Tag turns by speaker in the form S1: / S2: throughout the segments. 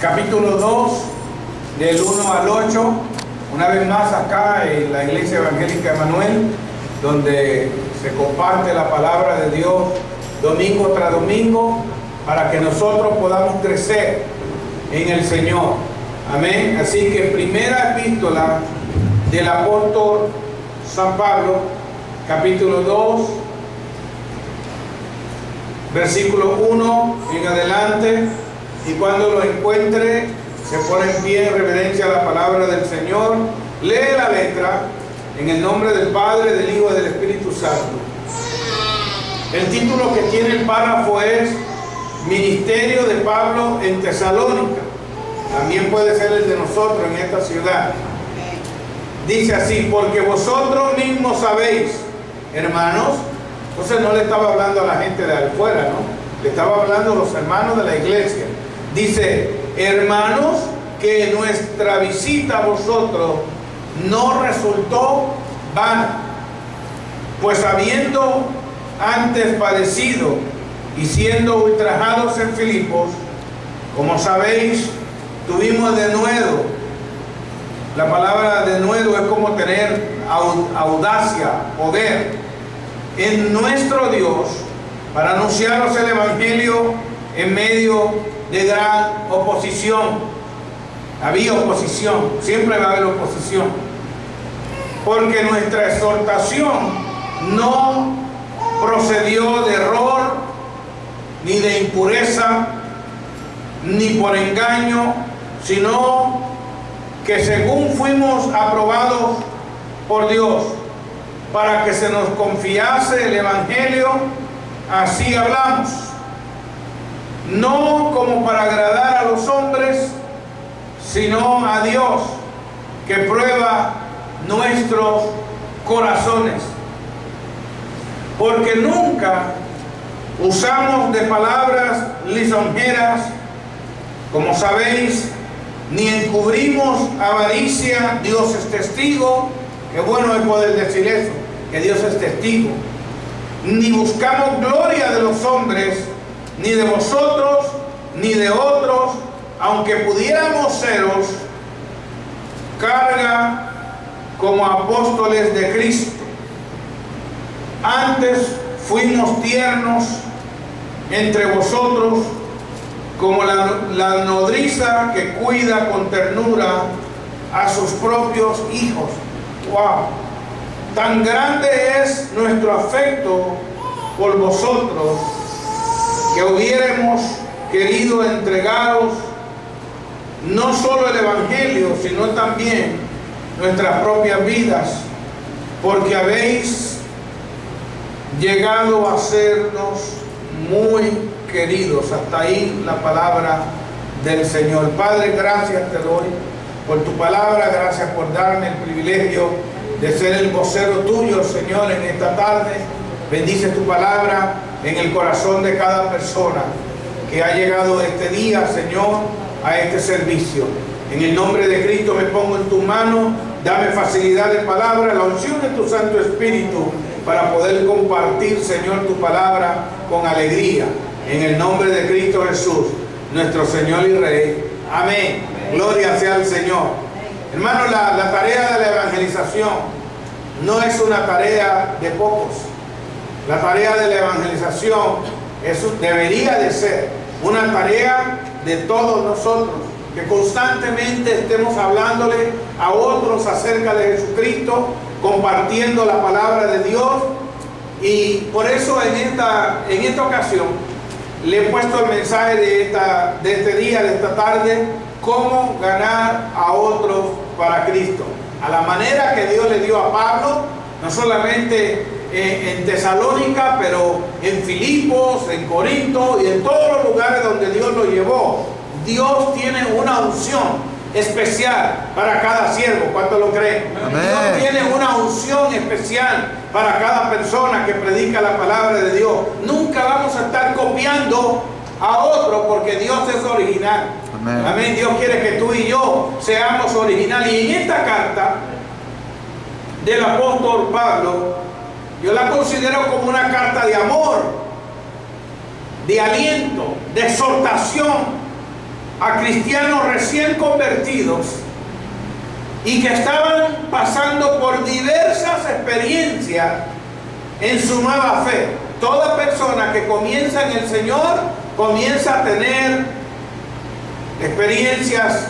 S1: capítulo 2, del 1 al 8, una vez más acá en la Iglesia Evangélica Emanuel, donde se comparte la palabra de Dios domingo tras domingo, para que nosotros podamos crecer en el Señor. Amén. Así que primera epístola del apóstol San Pablo, capítulo 2, versículo 1 en adelante, y cuando lo encuentre se pone en pie en reverencia a la palabra del Señor, lee la letra en el nombre del Padre, del Hijo y del Espíritu Santo. El título que tiene el párrafo es Ministerio de Pablo en Tesalónica. También puede ser el de nosotros en esta ciudad. Dice así: porque vosotros mismos sabéis, hermanos. Entonces no le estaba hablando a la gente de afuera, ¿no? Le estaba hablando a los hermanos de la iglesia. Dice: hermanos, que nuestra visita a vosotros no resultó vana, pues habiendo antes padecido y siendo ultrajados en Filipos, como sabéis, tuvimos denuedo. La palabra denuedo es como tener audacia, poder, en nuestro Dios, para anunciaros el Evangelio en medio de gran oposición. Había oposición, siempre va a haber oposición, porque nuestra exhortación no procedió de error, ni de impureza, ni por engaño, sino que según fuimos aprobados por Dios, para que se nos confiase el Evangelio, así hablamos, no como para agradar a los hombres, sino a Dios, que prueba nuestros corazones. Porque nunca usamos de palabras lisonjeras, como sabéis, ni encubrimos avaricia. Dios es testigo. Qué bueno es poder decir eso, que Dios es testigo. Ni buscamos gloria de los hombres, ni de vosotros, ni de otros, aunque pudiéramos seros carga como apóstoles de Cristo. Antes fuimos tiernos entre vosotros, como la nodriza que cuida con ternura a sus propios hijos. ¡Wow! Tan grande es nuestro afecto por vosotros, que hubiéramos querido entregaros no solo el Evangelio, sino también nuestras propias vidas, porque habéis llegado a sernos muy queridos. Hasta ahí la palabra del Señor. Padre, gracias te doy por tu palabra, gracias por darme el privilegio de ser el vocero tuyo, Señor, en esta tarde. Bendice tu palabra en el corazón de cada persona que ha llegado este día, Señor, a este servicio. En el nombre de Cristo me pongo en tu mano, dame facilidad de palabra, la unción de tu Santo Espíritu, para poder compartir, Señor, tu palabra con alegría. En el nombre de Cristo Jesús, nuestro Señor y Rey. Amén. Gloria sea al Señor. Hermanos, la tarea de la evangelización no es una tarea de pocos. La tarea de la evangelización debería de ser una tarea de todos nosotros, que constantemente estemos hablándole a otros acerca de Jesucristo, compartiendo la palabra de Dios. Y por eso en esta ocasión le he puesto el mensaje de este día, de esta tarde: cómo ganar a otros para Cristo, a la manera que Dios le dio a Pablo, no solamente en Tesalónica, pero en Filipos, en Corinto y en todos los lugares donde Dios lo llevó. Dios tiene una unción especial para cada siervo. ¿Cuántos lo creen? Amén. Dios tiene una unción especial para cada persona que predica la palabra de Dios. Nunca vamos a estar copiando a otro, porque Dios es original. Amén. Amén. Dios quiere que tú y yo seamos originales. Y en esta carta del apóstol Pablo, yo la considero como una carta de amor, de aliento, de exhortación a cristianos recién convertidos y que estaban pasando por diversas experiencias en su nueva fe. Toda persona que comienza en el Señor comienza a tener experiencias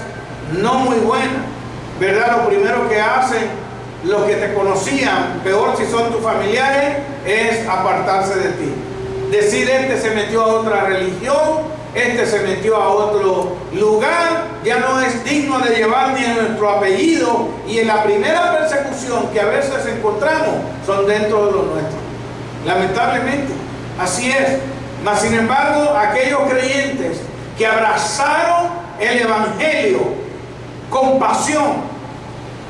S1: no muy buenas, ¿verdad? Lo primero que hacen los que te conocían, peor si son tus familiares, es apartarse de ti. Decir, este se metió a otra religión, este se metió a otro lugar, ya no es digno de llevar ni nuestro apellido. Y en la primera persecución que a veces encontramos son dentro de los nuestros. Lamentablemente, así es. Mas sin embargo, aquellos creyentes que abrazaron el Evangelio con pasión,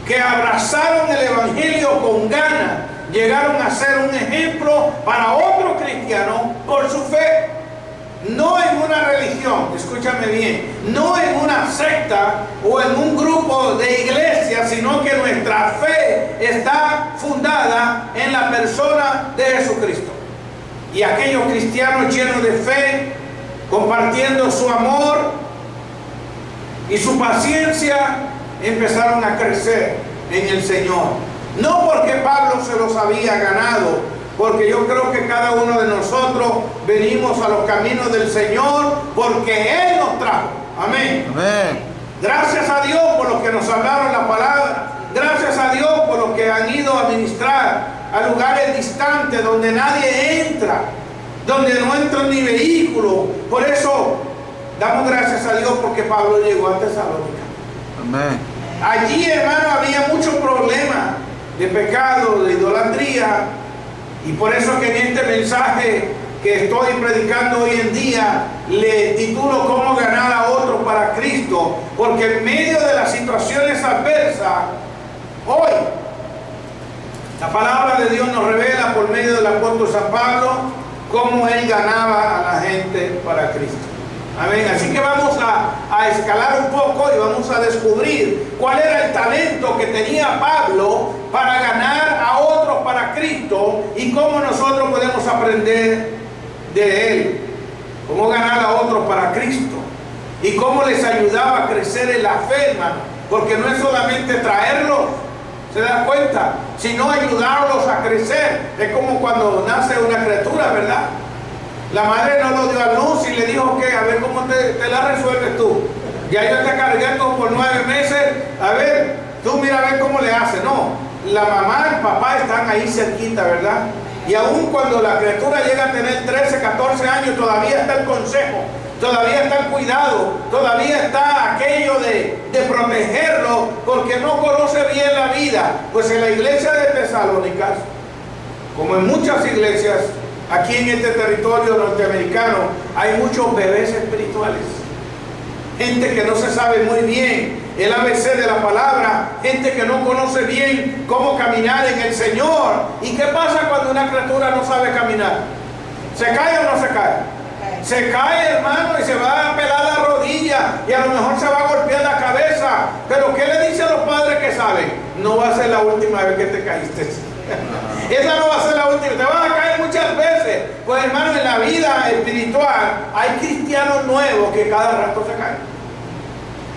S1: que abrazaron el Evangelio con ganas, llegaron a ser un ejemplo para otros cristianos por su fe. No en una religión, escúchame bien, no en una secta o en un grupo de iglesia, sino que nuestra fe está fundada en la persona de Jesucristo. Y aquellos cristianos llenos de fe, compartiendo su amor y su paciencia, empezaron a crecer en el Señor. No porque Pablo se los había ganado, porque yo creo que cada uno de nosotros venimos a los caminos del Señor porque Él nos trajo. Amén. Amén. Gracias a Dios por los que nos hablaron la palabra. Gracias a Dios por los que han ido a ministrar a lugares distantes donde nadie entra, donde no entran ni vehículos. Por eso damos gracias a Dios porque Pablo llegó a Tesalónica. Amén. Allí, hermano, había muchos problemas de pecado, de idolatría. Y por eso que en este mensaje que estoy predicando hoy en día le titulo cómo ganar a otros para Cristo, porque en medio de las situaciones adversas, hoy la palabra de Dios nos revela por medio del apóstol San Pablo cómo él ganaba a la gente para Cristo. Amén. Así que vamos a escalar un poco y vamos a descubrir cuál era el talento que tenía Pablo para ganar a otros para Cristo y cómo nosotros podemos aprender de él. Cómo ganar a otros para Cristo y cómo les ayudaba a crecer en la fe, hermano. Porque no es solamente traerlos, ¿se da cuenta? Sino ayudarlos a crecer. Es como cuando nace una criatura, ¿verdad? La madre no lo dio a luz y le dijo que a ver cómo te la resuelves tú. Ya yo te cargué como por 9 meses, a ver, tú mira a ver cómo le hace. No, la mamá y el papá están ahí cerquita, ¿verdad? Y aún cuando la criatura llega a tener 13, 14 años, todavía está el consejo, todavía está el cuidado, todavía está aquello de protegerlo, porque no conoce bien la vida. Pues en la iglesia de Tesalónica, como en muchas iglesias, aquí en este territorio norteamericano hay muchos bebés espirituales, gente que no se sabe muy bien el ABC de la palabra, gente que no conoce bien cómo caminar en el Señor. ¿Y qué pasa cuando una criatura no sabe caminar? ¿Se cae o no se cae? Se cae, hermano, y se va a pelar la rodilla y a lo mejor se va a golpear la cabeza. Pero ¿qué le dice a los padres que saben? No va a ser la última vez que te caíste. Esa no va a ser la última, te vas a caer muchas veces. Pues hermano, en la vida espiritual hay cristianos nuevos que cada rato se caen,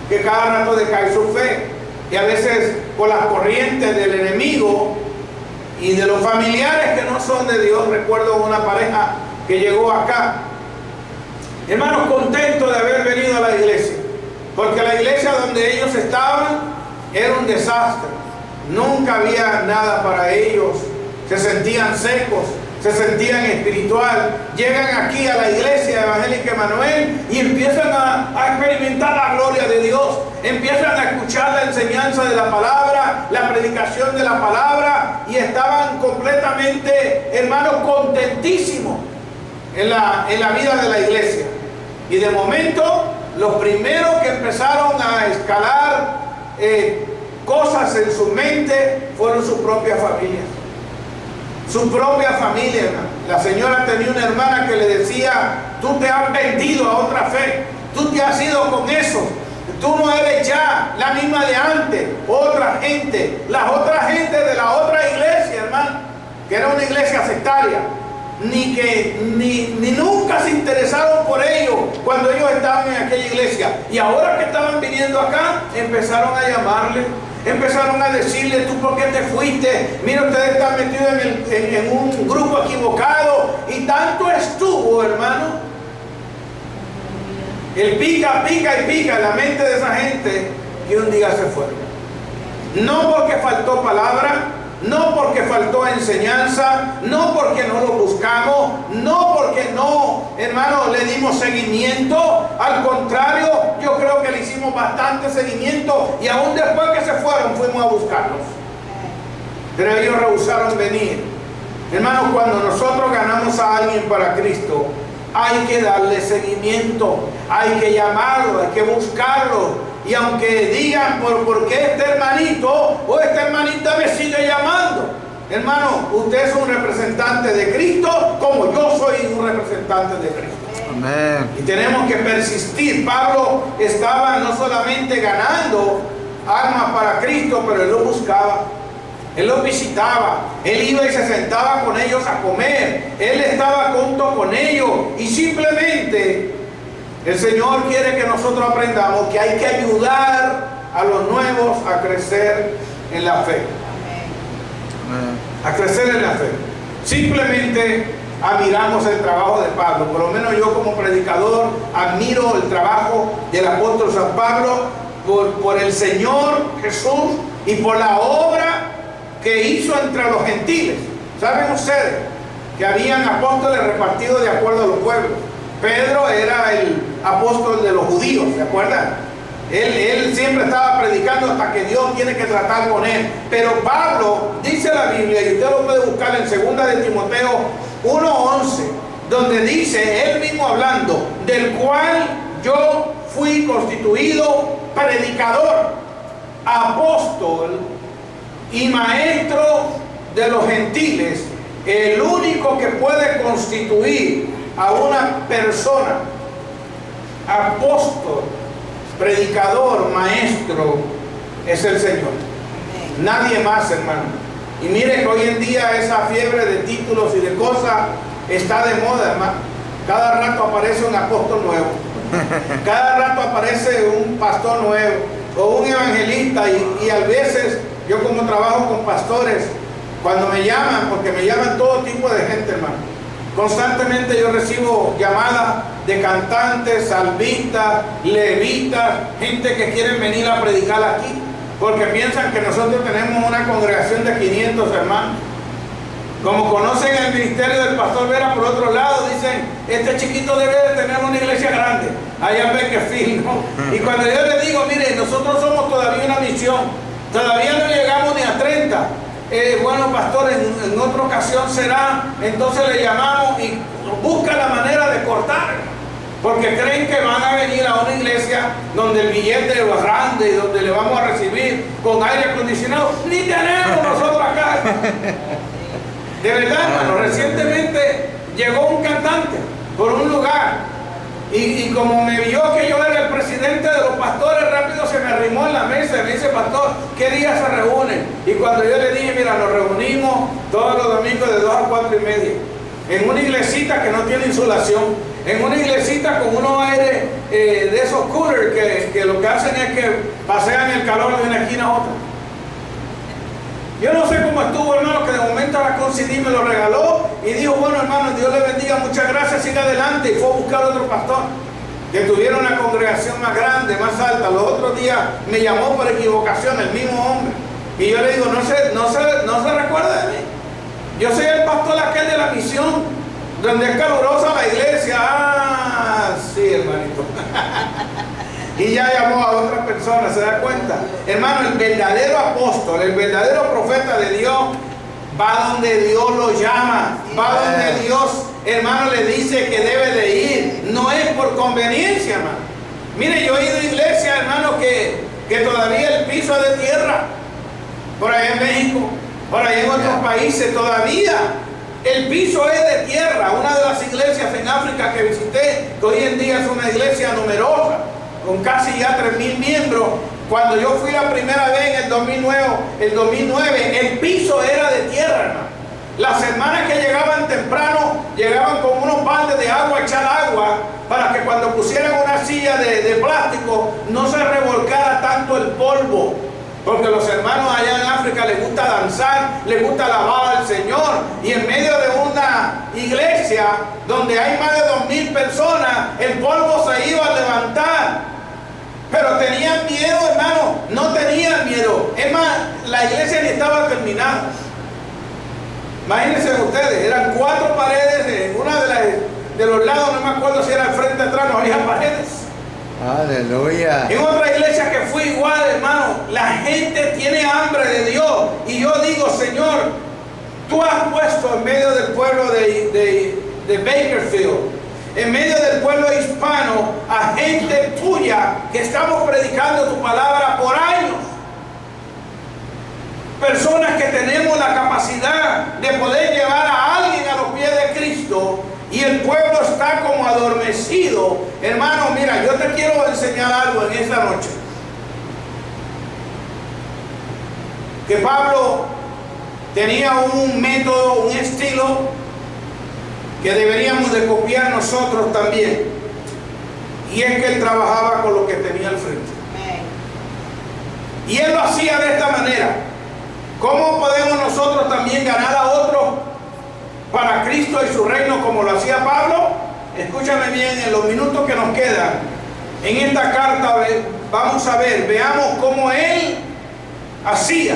S1: que cada rato decae su fe, y a veces por las corrientes del enemigo y de los familiares que no son de Dios. Recuerdo una pareja que llegó acá, hermanos, contentos de haber venido a la iglesia, porque la iglesia donde ellos estaban era un desastre. Nunca había nada para ellos, se sentían secos, se sentían espiritual. Llegan aquí a la iglesia evangélica Emanuel y empiezan a experimentar la gloria de Dios, empiezan a escuchar la enseñanza de la palabra, la predicación de la palabra, y estaban completamente, hermanos, contentísimos en la vida de la iglesia. Y de momento, los primeros que empezaron a escalar cosas en su mente fueron su propia familia. Su propia familia, hermano. La señora tenía una hermana que le decía: tú te has vendido a otra fe, tú te has ido con eso, tú no eres ya la misma de antes. Otra gente, las otras gentes de la otra iglesia, hermano, que era una iglesia sectaria, ni nunca se interesaron por ellos cuando ellos estaban en aquella iglesia. Y ahora que estaban viniendo acá, empezaron a llamarle, empezaron a decirle: ¿tú por qué te fuiste? Mira, ustedes están metidos en un grupo equivocado. Y tanto estuvo, hermano, el pica en la mente de esa gente, que un día se fueron. No porque faltó palabra, no porque faltó enseñanza, no porque no lo buscamos, no porque no, hermano, le dimos seguimiento. Al contrario, yo creo que le hicimos bastante seguimiento, y aún después que se fueron fuimos a buscarlos, pero ellos rehusaron venir. Hermano, cuando nosotros ganamos a alguien para Cristo, hay que darle seguimiento, hay que llamarlo, hay que buscarlo. Y aunque digan por qué este hermanito o esta hermanita me sigue llamando, hermano, usted es un representante de Cristo, como yo soy un representante de Cristo.
S2: Amén.
S1: Y tenemos que persistir. Pablo estaba no solamente ganando almas para Cristo, pero él lo buscaba, él los visitaba, él iba y se sentaba con ellos a comer, él estaba junto con ellos. Y simplemente el Señor quiere que nosotros aprendamos que hay que ayudar a los nuevos a crecer en la fe. A crecer en la fe. Simplemente admiramos el trabajo de Pablo. Por lo menos yo, como predicador, admiro el trabajo del apóstol San Pablo por el Señor Jesús y por la obra que hizo entre los gentiles. ¿Saben ustedes que habían apóstoles repartidos de acuerdo a los pueblos? Pedro era el apóstol de los judíos, ¿se acuerdan? Él siempre estaba predicando hasta que Dios tiene que tratar con él. Pero Pablo, dice la Biblia, y usted lo puede buscar en 2 de Timoteo 1:11, donde dice, él mismo hablando, del cual yo fui constituido predicador, apóstol y maestro de los gentiles. El único que puede constituir a una persona apóstol, predicador, maestro, es el Señor. Nadie más, hermano. Y mire que hoy en día esa fiebre de títulos y de cosas está de moda, hermano. Cada rato aparece un apóstol nuevo, cada rato aparece un pastor nuevo o un evangelista. Y a veces yo, como trabajo con pastores, cuando me llaman, porque me llaman todo tipo de gente, hermano, constantemente yo recibo llamadas de cantantes, salvistas, levitas, gente que quieren venir a predicar aquí, porque piensan que nosotros tenemos una congregación de 500 hermanos. Como conocen el ministerio del pastor Vera por otro lado, dicen, este chiquito debe de tener una iglesia grande, allá en Bakersfield, ¿no? Y cuando yo les digo, mire, nosotros somos todavía una misión, todavía no llegamos ni a 30. Bueno, pastor, en otra ocasión será. Entonces le llamamos y busca la manera de cortar, porque creen que van a venir a una iglesia donde el billete es grande y donde le vamos a recibir con aire acondicionado. Ni tenemos nosotros acá. De verdad, hermano, recientemente llegó un cantante por un lugar y como me vio que yo era el presidente de los pastores, rápido se me arrimó en la mesa y me dice, pastor, ¿qué día se reúnen? Y cuando yo le dije, mira, nos reunimos todos los domingos de 2 a 4:30 en una iglesita que no tiene insulación, en una iglesita con unos aires de esos coolers que lo que hacen es que pasean el calor de una esquina a otra. Yo no sé cómo estuvo, hermano, que de momento la CD me lo regaló y dijo, bueno, hermano, Dios le bendiga, muchas gracias, siga adelante. Y fue a buscar otro pastor que tuviera una congregación más grande, más alta. Los otros días me llamó por equivocación el mismo hombre y yo le digo, no se recuerda de mí. Yo soy el pastor aquel de la misión, donde es calurosa la iglesia. Ah, sí, hermanito. Y ya llamó a otra persona, ¿se da cuenta? Hermano, el verdadero apóstol, el verdadero profeta de Dios, va donde Dios lo llama, va donde Dios, hermano, le dice que debe de ir. No es por conveniencia, hermano. Mire, yo he ido a iglesias, hermano, que todavía el piso es de tierra. Por ahí en México, por ahí en otros países, todavía el piso es de tierra. Una de las iglesias en África que visité, que hoy en día es una iglesia numerosa, con casi ya 3,000 miembros. Cuando yo fui la primera vez en el 2009, el piso era de tierra, hermano. Las hermanas que llegaban temprano, llegaban con unos baldes de agua, echar agua, para que cuando pusieran una silla de plástico, no se revolcara tanto el polvo. Porque a los hermanos allá en África les gusta danzar, les gusta alabar al Señor. Y en medio de una iglesia donde hay más de 2000 personas, el polvo se iba a levantar. Pero tenían miedo, hermano, no tenían miedo. Es más, la iglesia ni estaba terminada. Imagínense ustedes, eran 4 paredes, en una de los lados, no me acuerdo si era al frente atrás, no había paredes.
S2: Aleluya.
S1: En otra iglesia que fui igual, hermano, la gente tiene hambre de Dios. Y yo digo, Señor, tú has puesto en medio del pueblo de Bakersfield, en medio del pueblo hispano, a gente tuya que estamos predicando tu palabra por años. Personas que tenemos la capacidad de poder llevar a alguien a los pies de Cristo. Y el pueblo está como adormecido. Hermano, mira, yo te quiero enseñar algo en esta noche. Que Pablo tenía un método, un estilo que deberíamos de copiar nosotros también. Y es que él trabajaba con lo que tenía al frente. Y él lo hacía de esta manera. ¿Cómo podemos nosotros también ganar a otros para Cristo y su reino como lo hacía Pablo? Escúchame bien, en los minutos que nos quedan en esta carta vamos a ver, veamos cómo él hacía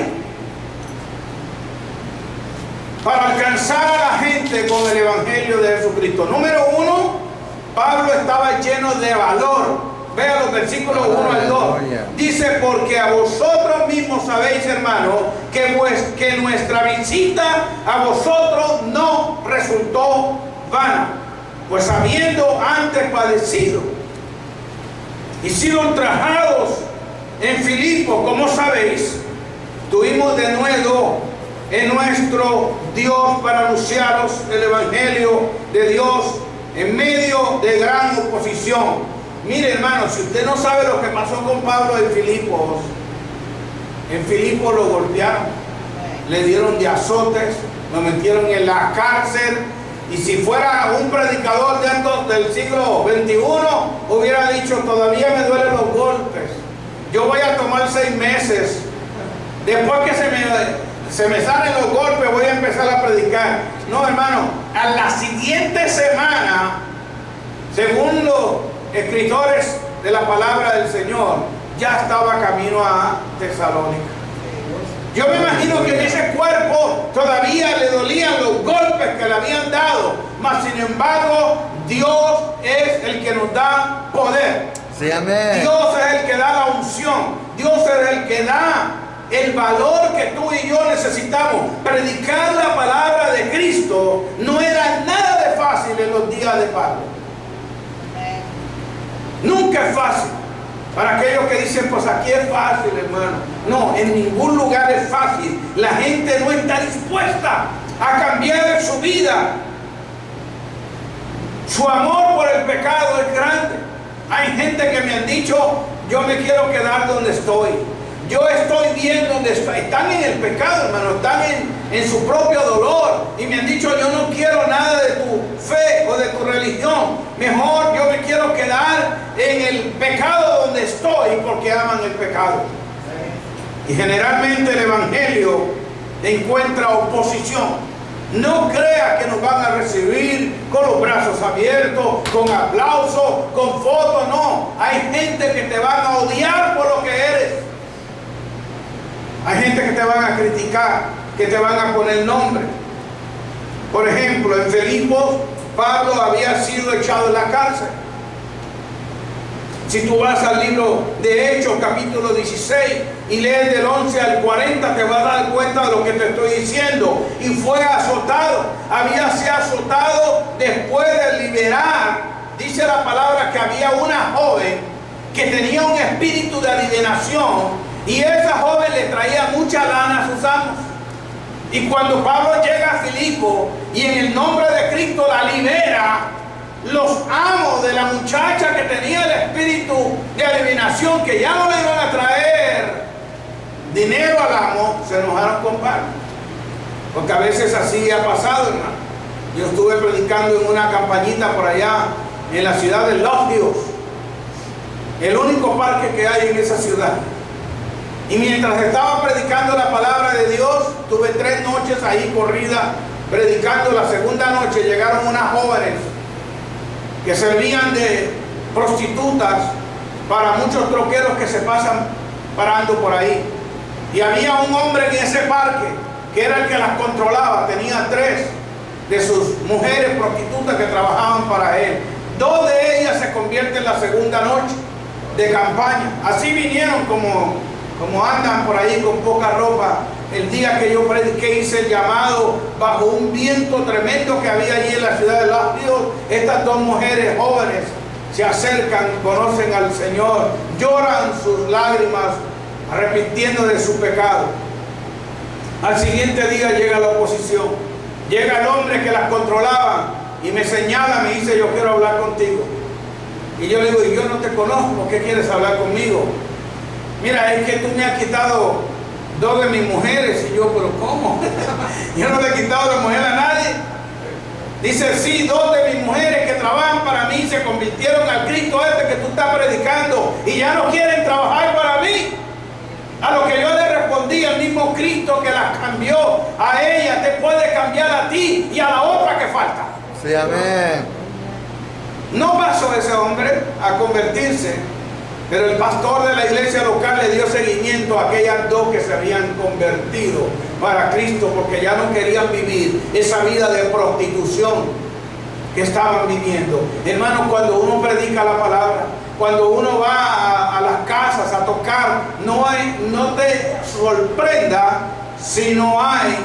S1: para alcanzar a la gente con el evangelio de Jesucristo. Número 1, Pablo estaba lleno de valor. Vean los versículos 1 al 2. Dice, porque a vosotros mismos sabéis, hermanos, que nuestra visita a vosotros no resultó vana, pues habiendo antes padecido y sido ultrajados en Filipo, como sabéis, tuvimos de nuevo en nuestro Dios para anunciaros el evangelio de Dios en medio de gran oposición. Mire, hermano, si usted no sabe lo que pasó con Pablo en Filipos lo golpearon, le dieron de azotes, lo metieron en la cárcel. Y si fuera un predicador del siglo XXI, hubiera dicho, todavía me duelen los golpes, yo voy a tomar 6 meses, después que se me salen los golpes voy a empezar a predicar. No, hermano, a la siguiente semana, según los escritores de la palabra del Señor, ya estaba camino a Tesalónica. Yo me imagino que en ese cuerpo todavía le dolían los golpes que le habían dado, mas sin embargo Dios es el que nos da poder.
S2: Sí, amén.
S1: Dios es el que da la unción, Dios es el que da el valor que tú y yo necesitamos. Predicar la palabra de Cristo no era nada de fácil en los días de Pablo. Nunca es fácil. Para aquellos que dicen, pues aquí es fácil, hermano. No, en ningún lugar es fácil. La gente no está dispuesta a cambiar su vida. Su amor por el pecado es grande. Hay gente que me han dicho, yo me quiero quedar donde estoy. Yo estoy bien donde estoy. Están en el pecado, hermano. Están en su propio dolor. Y me han dicho, yo no quiero nada de tu fe o de tu religión. Mejor yo me quiero quedar en el pecado donde estoy, porque aman el pecado. Y generalmente el evangelio encuentra oposición. No crea que nos van a recibir con los brazos abiertos, con aplausos, con fotos. No, hay gente que te van a odiar por lo que eres. Hay gente que te van a criticar, que te van a poner nombre. Por ejemplo, en Filipos, Pablo había sido echado en la cárcel. Si tú vas al libro de Hechos, capítulo 16, y lees del 11 al 40, te vas a dar cuenta de lo que te estoy diciendo. Y fue azotado. Había sido azotado después de liberar. Dice la palabra que había una joven que tenía un espíritu de adivinación. Y esa joven le traía mucha lana a sus amos. Y cuando Pablo llega a Filipo y en el nombre de Cristo la libera, los amos de la muchacha que tenía el espíritu de adivinación, que ya no le iban a traer dinero al amo, se enojaron con Pablo. Porque a veces así ha pasado, hermano. Yo estuve predicando en una campañita por allá en la ciudad de Los Hills, el único parque que hay en esa ciudad. Y mientras estaba predicando la palabra de Dios, tuve 3 noches ahí corrida predicando. La segunda noche llegaron unas jóvenes que servían de prostitutas para muchos troqueros que se pasan parando por ahí. Y había un hombre en ese parque que era el que las controlaba. Tenía 3 de sus mujeres prostitutas que trabajaban para él. 2 de ellas se convierten en la segunda noche de campaña. Así vinieron como andan por ahí con poca ropa. El día que yo prediqué, hice el llamado bajo un viento tremendo que había allí en la ciudad de Los Ríos. Estas 2 mujeres jóvenes se acercan, conocen al Señor, lloran sus lágrimas, arrepintiendo de su pecado. Al siguiente día llega la oposición, llega el hombre que las controlaba y me señala, me dice: yo quiero hablar contigo. Y yo le digo: y yo no te conozco, ¿qué quieres hablar conmigo? Mira, es que tú me has quitado 2 de mis mujeres. Y yo: pero ¿cómo? Yo no le he quitado la mujer a nadie. Dice: sí, 2 de mis mujeres que trabajan para mí se convirtieron al Cristo este que tú estás predicando y ya no quieren trabajar para mí. A lo que yo le respondí: el mismo Cristo que las cambió a ella te puede cambiar a ti y a la otra que falta.
S2: Sí, amén.
S1: No pasó ese hombre a convertirse, pero el pastor de la iglesia local le dio seguimiento a aquellas 2 que se habían convertido para Cristo, porque ya no querían vivir esa vida de prostitución que estaban viviendo. Hermanos, cuando uno predica la palabra, cuando uno va a las casas a tocar, no te sorprenda si no hay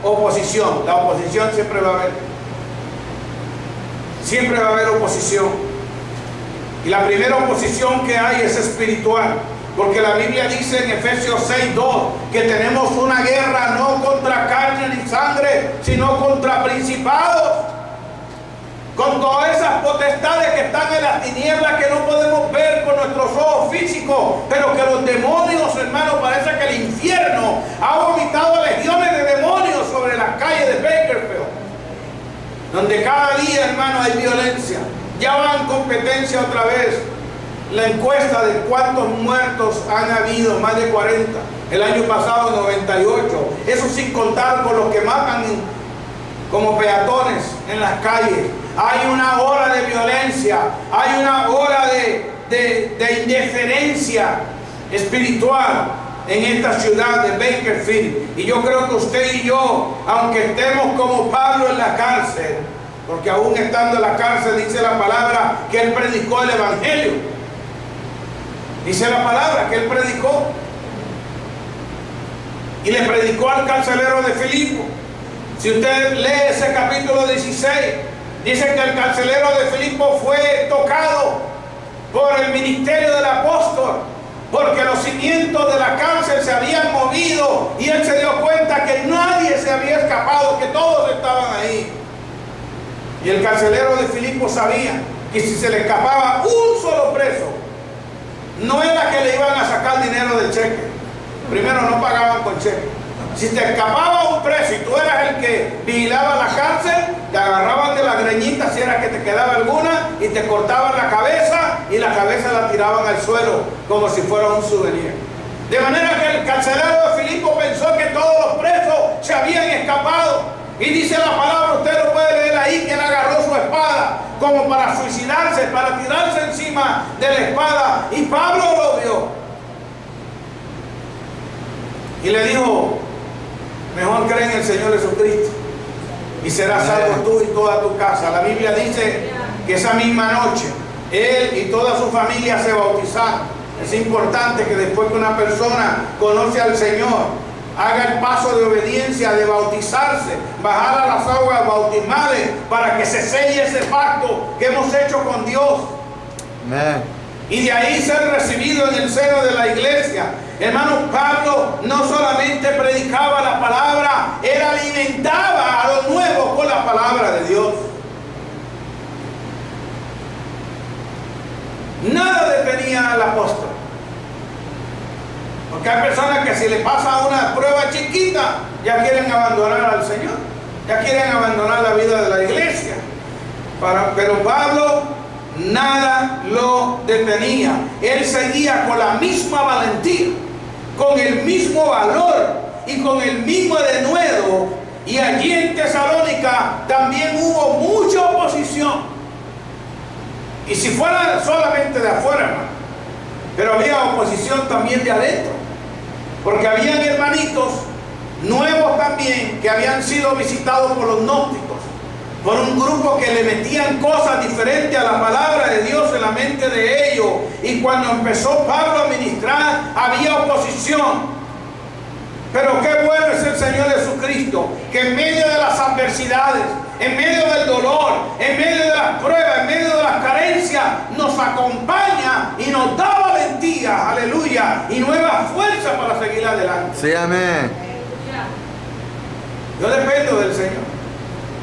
S1: oposición. La oposición siempre va a haber. Siempre va a haber oposición. Y la primera oposición que hay es espiritual. Porque la Biblia dice en Efesios 6:2 que tenemos una guerra no contra carne ni sangre, sino contra principados, con todas esas potestades que están en las tinieblas que no podemos ver con nuestros ojos físicos, pero que los demonios, hermanos, parece que el infierno ha vomitado legiones de demonios sobre las calles de Bakersfield, donde cada día, hermano, hay violencia. Ya va en competencia otra vez la encuesta de cuántos muertos han habido, más de 40. El año pasado 98. Eso sin contar con los que matan como peatones en las calles. Hay una ola de violencia, hay una ola de indiferencia espiritual en esta ciudad de Bakersfield. Y yo creo que usted y yo, aunque estemos como Pablo en la cárcel, porque aún estando en la cárcel dice la palabra que él predicó el evangelio. Dice la palabra que él predicó. Y le predicó al carcelero de Filipo. Si usted lee ese capítulo 16, dice que el carcelero de Filipo fue tocado por el ministerio del apóstol, porque los cimientos de la cárcel se habían movido y él se dio cuenta que nadie se había escapado, que todos estaban ahí. Y el carcelero de Filipo sabía que si se le escapaba un solo preso, no era que le iban a sacar dinero del cheque. Primero, no pagaban con cheque. Si te escapaba un preso y tú eras el que vigilaba la cárcel, te agarraban de la greñita si era que te quedaba alguna y te cortaban la cabeza y la cabeza la tiraban al suelo como si fuera un souvenir. De manera que el carcelero de Filipo pensó que todos los presos se habían escapado. Y dice la palabra, usted lo puede leer ahí, que él agarró su espada como para suicidarse, para tirarse encima de la espada. Y Pablo lo vio. Y le dijo: mejor cree en el Señor Jesucristo y serás salvo tú y toda tu casa. La Biblia dice que esa misma noche él y toda su familia se bautizaron. Es importante que después que una persona conoce al Señor, haga el paso de obediencia, de bautizarse, bajar a las aguas bautismales para que se selle ese pacto que hemos hecho con Dios.
S2: Amén.
S1: Y de ahí ser recibido en el seno de la iglesia. Hermano, Pablo no solamente predicaba la palabra, él alimentaba a los nuevos con la palabra de Dios. Nada detenía al apóstol. Porque hay personas que si le pasa una prueba chiquita, ya quieren abandonar al Señor, ya quieren abandonar la vida de la iglesia. Pero Pablo nada lo detenía. Él seguía con la misma valentía, con el mismo valor y con el mismo denuedo. Y allí en Tesalónica también hubo mucha oposición. Y si fuera solamente de afuera, hermano, pero había oposición también de adentro. Porque habían hermanitos nuevos también que habían sido visitados por los gnósticos, por un grupo que le metían cosas diferentes a la palabra de Dios en la mente de ellos. Y cuando empezó Pablo a ministrar, había oposición. Pero qué bueno es el Señor Jesucristo, que en medio de las adversidades, en medio del dolor, en medio de las pruebas, en medio de las carencias, nos acompaña y nos da valentía, aleluya, y nueva fuerza para seguir adelante.
S2: Sí, amén.
S1: Yo dependo del Señor,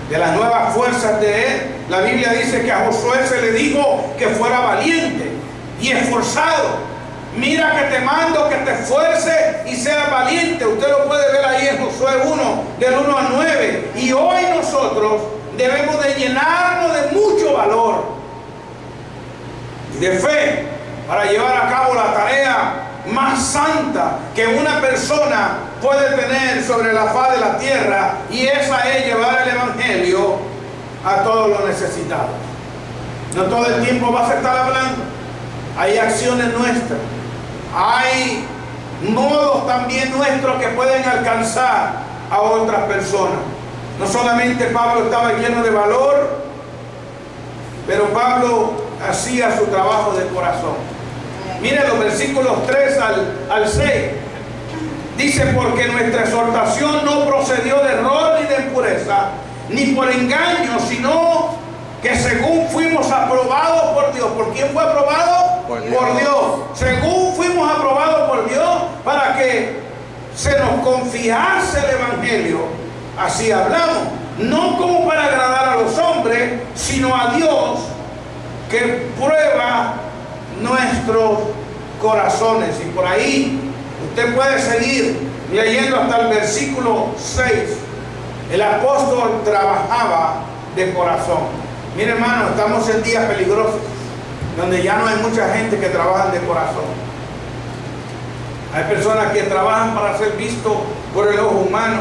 S1: de las nuevas fuerzas de Él. La Biblia dice que a Josué se le dijo que fuera valiente y esforzado. Mira que te mando que te esfuerces y seas valiente. Usted lo puede ver ahí en Josué 1, del 1 al 9. Y hoy nosotros debemos de llenarnos de mucho valor y de fe para llevar a cabo la tarea más santa que una persona puede tener sobre la faz de la tierra, y esa es llevar el Evangelio a todos los necesitados. No todo el tiempo vas a estar hablando. Hay acciones nuestras, hay modos también nuestros que pueden alcanzar a otras personas. No solamente Pablo estaba lleno de valor, pero Pablo hacía su trabajo de corazón. Miren los versículos 3 al 6. Dice: porque nuestra exhortación no procedió de error ni de impureza, ni por engaño, sino que según fuimos aprobados por Dios. ¿Por quién fue aprobado? Por Dios. Según fuimos aprobados por Dios, para que se nos confiase el Evangelio, así hablamos, no como para agradar a los hombres, sino a Dios, que prueba nuestros corazones. Y por ahí usted puede seguir leyendo hasta el versículo 6. El apóstol trabajaba de corazón. Mire, hermano, estamos en días peligrosos, donde ya no hay mucha gente que trabaja de corazón. Hay personas que trabajan para ser vistos por el ojo humano,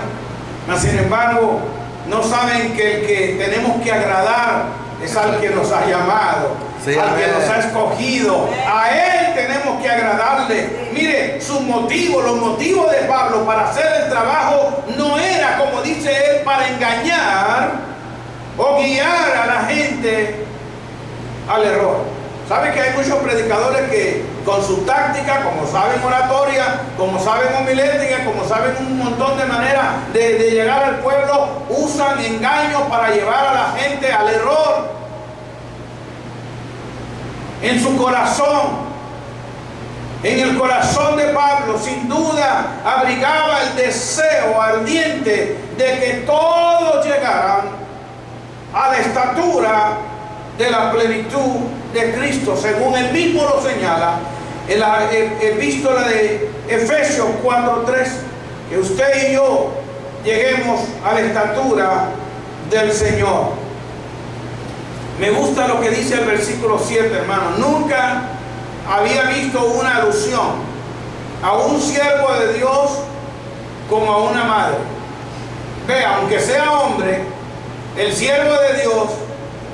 S1: mas sin embargo no saben que el que tenemos que agradar es al que nos ha llamado, sí, al que nos ha escogido. A Él tenemos que agradarle. Mire, los motivos de Pablo para hacer el trabajo no era, como dice él, para engañar o guiar a la gente al error. ¿Sabe que hay muchos predicadores que con su táctica, como saben oratoria, como saben homilética, como saben un montón de maneras de llegar al pueblo, usan engaños para llevar a la gente al error? En su corazón, en el corazón de Pablo, sin duda abrigaba el deseo ardiente de que todos llegaran a la estatura de la plenitud de Cristo, según él mismo lo señala en la epístola de Efesios 4:3, que usted y yo lleguemos a la estatura del Señor. Me gusta lo que dice el versículo 7, hermano. Nunca había visto una alusión a un siervo de Dios como a una madre. Vea, aunque sea hombre, el siervo de Dios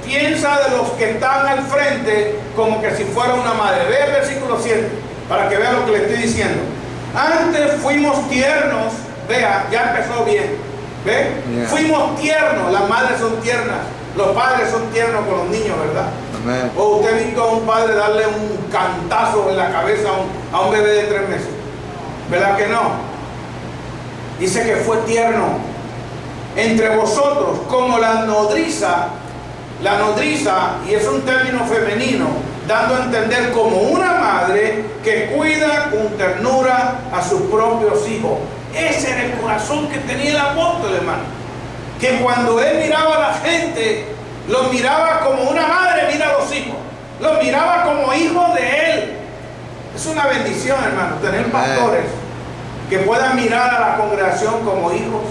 S1: piensa de los que están al frente como que si fuera una madre. Vea el versículo 7 para que vea lo que le estoy diciendo. Antes fuimos tiernos. Vea, ya empezó bien. ¿Ve? Yeah. Fuimos tiernos. Las madres son tiernas, los padres son tiernos con los niños, ¿verdad? Amén. O usted ha visto a un padre darle un cantazo en la cabeza a un bebé de 3 meses, ¿verdad que no? Dice que fue tierno entre vosotros como la nodriza, y es un término femenino, dando a entender como una madre que cuida con ternura a sus propios hijos. Ese era el corazón que tenía el apóstol, hermano, que cuando él miraba a la gente, los miraba como una madre mira a los hijos, los miraba como hijos de él. Es una bendición, hermano, tener pastores que puedan mirar a la congregación como hijos.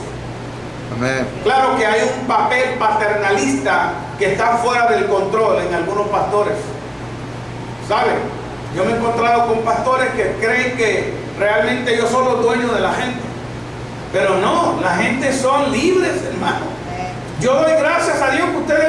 S2: Amén.
S1: Claro que hay un papel paternalista que está fuera del control en algunos pastores. ¿Saben? Yo me he encontrado con pastores que creen que realmente ellos son los dueños de la gente. Pero no, la gente son libres, hermano. Yo doy gracias a Dios que ustedes